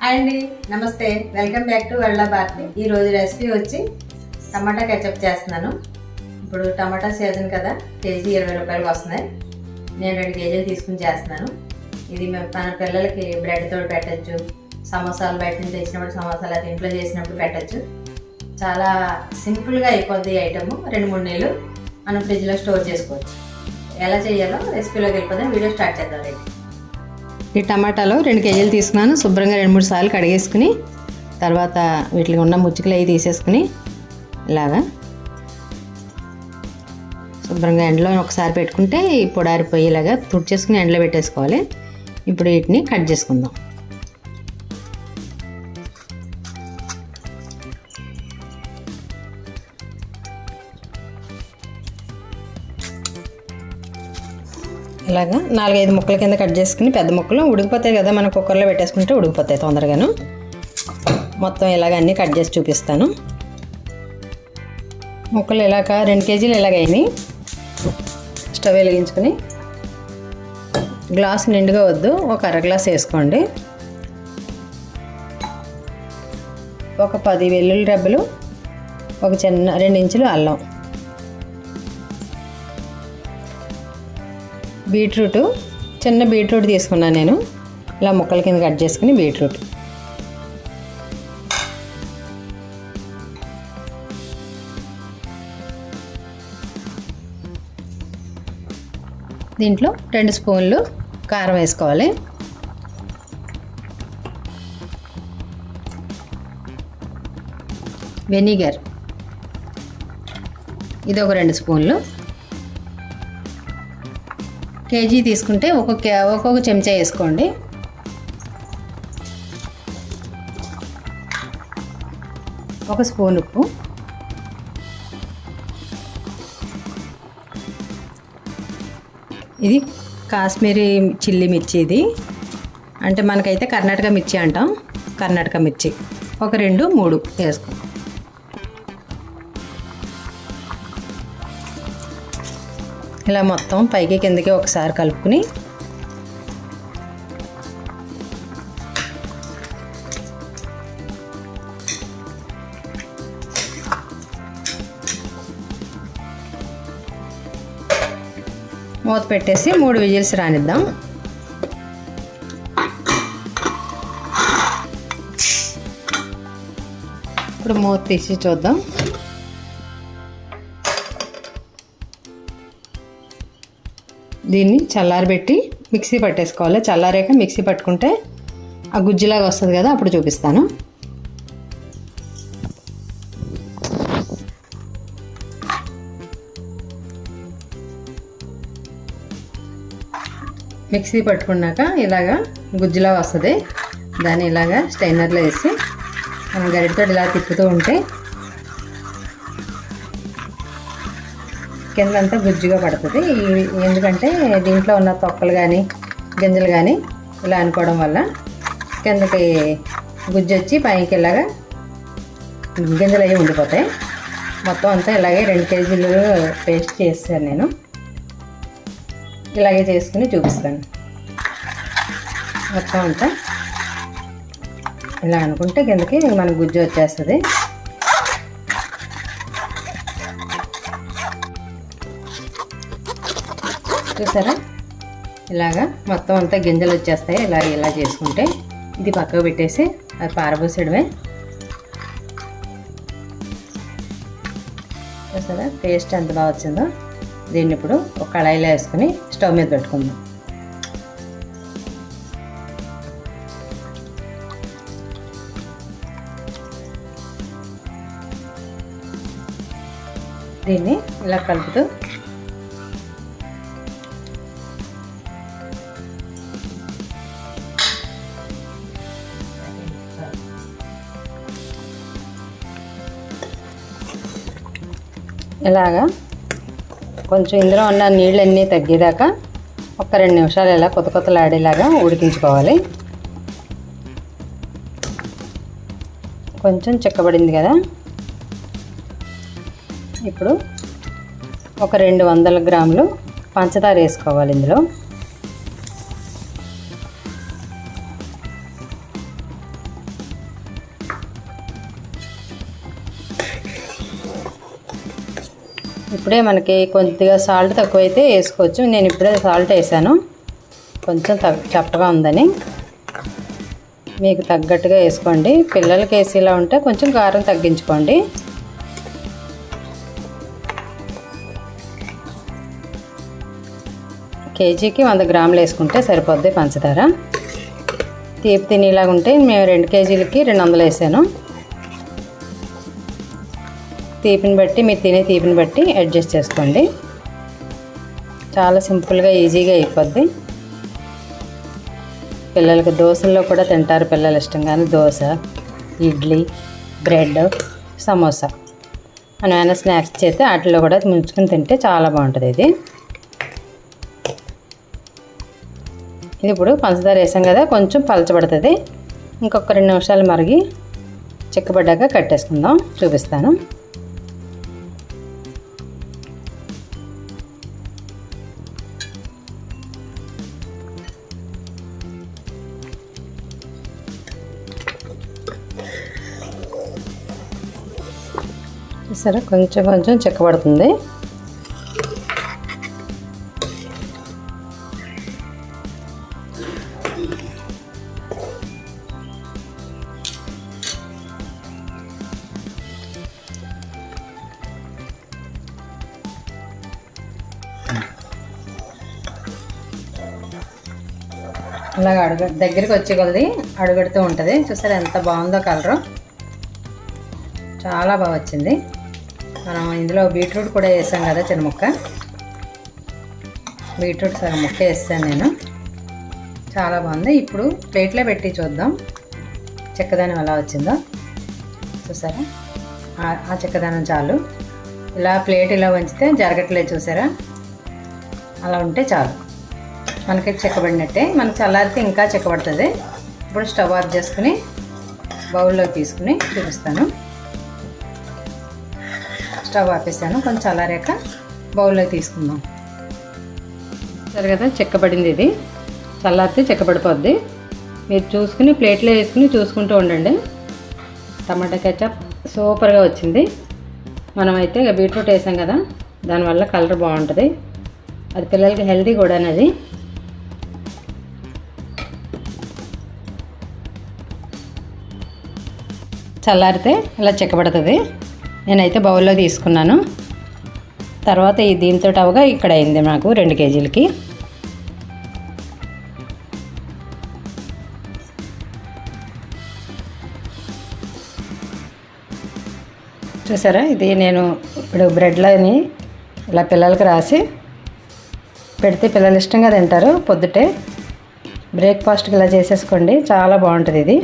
Hi అండి, నమస్తే. Welcome back to world Bharati. ఈరోజు రెసిపీ వచ్చి టమాటా కెచప్ చేస్తున్నాను. ఇప్పుడు టమాటా సీజన్ కదా, కేజీ 20 రూపాయలకు వస్తున్నాయి. నేను 2 కేజీలు తీసుకుని చేస్తున్నాను. ఇది మన పిల్లలకి బ్రెడ్తో పెట్టచ్చు, సమోసాలు బయట నుంచి తెచ్చినప్పుడు సమోసాలు అది ఇంట్లో చేసినప్పుడు పెట్టచ్చు. చాలా సింపుల్గా అయిపోద్ది ఐటమ్. 2-3 నెలలు మనం ఫ్రిడ్జ్లో స్టోర్ చేసుకోవచ్చు. ఎలా చేయాలో రెసిపీలోకి వెళ్ళిపోతే వీడియో స్టార్ట్ చేద్దాం. రేపు ఈ టమాటాలు 2 కేజీలు తీసుకున్నాను. శుభ్రంగా 2-3 సార్లు కడిగేసుకుని తర్వాత వీటికి ఉన్న ముచ్చుకలు అవి తీసేసుకుని ఇలాగా శుభ్రంగా ఎండలో ఒకసారి పెట్టుకుంటే ఈ పొడారిపోయేలాగా తుడిచేసుకుని ఎండలో పెట్టేసుకోవాలి. ఇప్పుడు వీటిని కట్ చేసుకుందాం. ఇలాగా 4-5 ముక్కల కింద కట్ చేసుకుని, పెద్ద ముక్కలు ఉడికిపోతాయి కదా, మనం కుక్కర్లో పెట్టేసుకుంటే ఉడికిపోతాయి తొందరగాను. మొత్తం ఇలాగ అన్నీ కట్ చేసి చూపిస్తాను. ముక్కలు ఇలాగ 2 కేజీలు ఇలాగైనాయి. స్టవ్ వెలిగించుకొని గ్లాస్ నిండుగా వద్దు, ఒక అర గ్లాస్ వేసుకోండి. ఒక 10 వెల్లుల్లి రెబ్బలు, ఒక చిన్న 2 ఇంచులు అల్లం, బీట్రూట్, చిన్న బీట్రూట్ తీసుకున్నాను నేను. ఇలా ముక్కల కింద కట్ చేసుకుని బీట్రూట్, దీంట్లో 2 స్పూన్లు కారం వేసుకోవాలి. వెనిగర్ ఇది ఒక 2 స్పూన్లు. కేజీ తీసుకుంటే ఒక్కొక్క చెంచా వేసుకోండి. ఒక స్పూన్ ఉప్పు, ఇది కాశ్మీరీ చిల్లీ మిర్చి. ఇది అంటే మనకైతే కర్ణాటక మిర్చి అంటాం, కర్ణాటక మిర్చి ఒక 2-3 వేసుకో. ఇలా మొత్తం పైకి కిందకి ఒకసారి కలుపుకుని మూత పెట్టేసి 3 విజిల్స్ రానిద్దాం. ఇప్పుడు మూత తీసి చూద్దాం. దీన్ని చల్లారబెట్టి మిక్సీ పట్టేసుకోవాలి. చల్లారాక మిక్సీ పట్టుకుంటే ఆ గుజ్జులాగా వస్తుంది కదా, అప్పుడు చూపిస్తాను. మిక్సీ పట్టుకున్నాక ఇలాగా గుజ్జులా వస్తుంది. దాన్ని ఇలాగా స్టైనర్లో వేసి మనం గరిటతో ఇలా తిప్పుతూ ఉంటే కిందంతా గుజ్జుగా పడుతుంది. ఎందుకంటే దీంట్లో ఉన్న తొక్కలు కానీ గింజలు కానీ ఇలా అనుకోవడం వల్ల కిందకి గుజ్జు వచ్చి పైకి ఇలాగా గింజలు అవి ఉండిపోతాయి. మొత్తం అంతా ఇలాగే 2 కేజీలు పేస్ట్ చేస్తాను నేను. ఇలాగే చేసుకుని చూపిస్తాను. మొత్తం అంతా ఇలా అనుకుంటే కిందకి మనకు గుజ్జు వచ్చేస్తుంది. చూసారా, ఇలాగా మొత్తం అంతా గింజలు వచ్చేస్తాయి. ఇలా చేసుకుంటే ఇది పక్కకు పెట్టేసి అది పారబోసేయడమే. చూసారా టేస్ట్ ఎంత బాగా వచ్చిందో. దీన్ని ఇప్పుడు ఒక కళాయిలో వేసుకుని స్టవ్ మీద పెట్టుకుందాం. దీన్ని ఇలా కలుపుతూ ఇలాగా కొంచెం ఇందులో ఉన్న నీళ్ళన్నీ తగ్గేదాకా ఒక 2 నిమిషాలు ఇలా కొత్తలాడేలాగా ఉడికించుకోవాలి. కొంచెం చిక్కబడింది కదా, ఇప్పుడు ఒక 200 గ్రాములు పంచదార వేసుకోవాలి ఇందులో. ఇప్పుడే మనకి కొద్దిగా సాల్ట్ తక్కువైతే వేసుకోవచ్చు. నేను ఇప్పుడే సాల్ట్ వేసాను, కొంచెం చప్పగా ఉందని. మీకు తగ్గట్టుగా వేసుకోండి. పిల్లలకి వేసేలా ఉంటే కొంచెం కారం తగ్గించుకోండి. కేజీకి 100 గ్రాములు వేసుకుంటే సరిపోద్ది పంచదార. తీపి తినేలాగా ఉంటే మేము 2 కేజీలకి 200 వేసాను. తీపిని బట్టి మీరు తినే తీపిని బట్టి అడ్జస్ట్ చేసుకోండి. చాలా సింపుల్గా ఈజీగా అయిపోద్ది. పిల్లలకి దోశల్లో కూడా తింటారు పిల్లలు ఇష్టంగానే. దోశ, ఇడ్లీ, బ్రెడ్, సమోసా మనం ఏమైనా స్నాక్స్ చేస్తే వాటిలో కూడా ముంచుకొని తింటే చాలా బాగుంటుంది. ఇది ఇప్పుడు పంచదార వేసాం కదా, కొంచెం పలచబడుతుంది. ఇంకొక 2 నిమిషాలు మరిగి చిక్కబడ్డాక కట్టేసుకుందాం, చూపిస్తాను. సరే, కొంచెం కొంచెం చిక్కబడుతుంది. అలాగ దగ్గరికి వచ్చే కొద్ది అడుగడుతూ ఉంటుంది. చూసారా ఎంత బాగుందో కలరు, చాలా బాగా వచ్చింది. మనం ఇందులో బీట్రూట్ కూడా వేసాం కదా, చిన్న ముక్క బీట్రూట్ సగం ముక్క వేసాను నేను. చాలా బాగుంది. ఇప్పుడు ప్లేట్లో పెట్టి చూద్దాం చెక్కదానం ఎలా వచ్చిందో. చూసారా, ఆ చెక్కదానం చాలు. ఇలా ప్లేట్ ఇలా వంచితే జరగట్లేదు, చూసారా, అలా ఉంటే చాలు. మనకి చెక్కబడినట్టే. మనకు చల్లారితే ఇంకా చెక్కబడుతుంది. ఇప్పుడు స్టవ్ ఆఫ్ చేసుకుని బౌల్లో తీసుకుని చూపిస్తాను. స్టవ్ ఆపేసాను, కొంచెం చల్లారాక బౌల్లో తీసుకుందాం. సరే కదా, చెక్కబడింది. ఇది చల్లారితే చెక్కబడిపోద్ది. మీరు చూసుకుని ప్లేట్లో వేసుకుని చూసుకుంటూ ఉండండి. టమాటా కెచప్ సూపర్గా వచ్చింది. మనమైతే బీట్రూట్ వేసాం కదా, దానివల్ల కలర్ బాగుంటుంది. అది పిల్లలకి హెల్తీ కూడా. అది చల్లారితే ఇలా చెక్కబడుతుంది. నేనైతే బౌల్లో తీసుకున్నాను. తర్వాత దీంతో అవగా ఇక్కడ అయింది నాకు 2 కేజీలకి. చూసారా, ఇది నేను ఇప్పుడు బ్రెడ్లని ఇలా పిల్లలకి రాసి పెడితే పిల్లలు ఇష్టంగా తింటారు. పొద్దుటే బ్రేక్ఫాస్ట్కి ఇలా చేసేసుకోండి, చాలా బాగుంటుంది ఇది.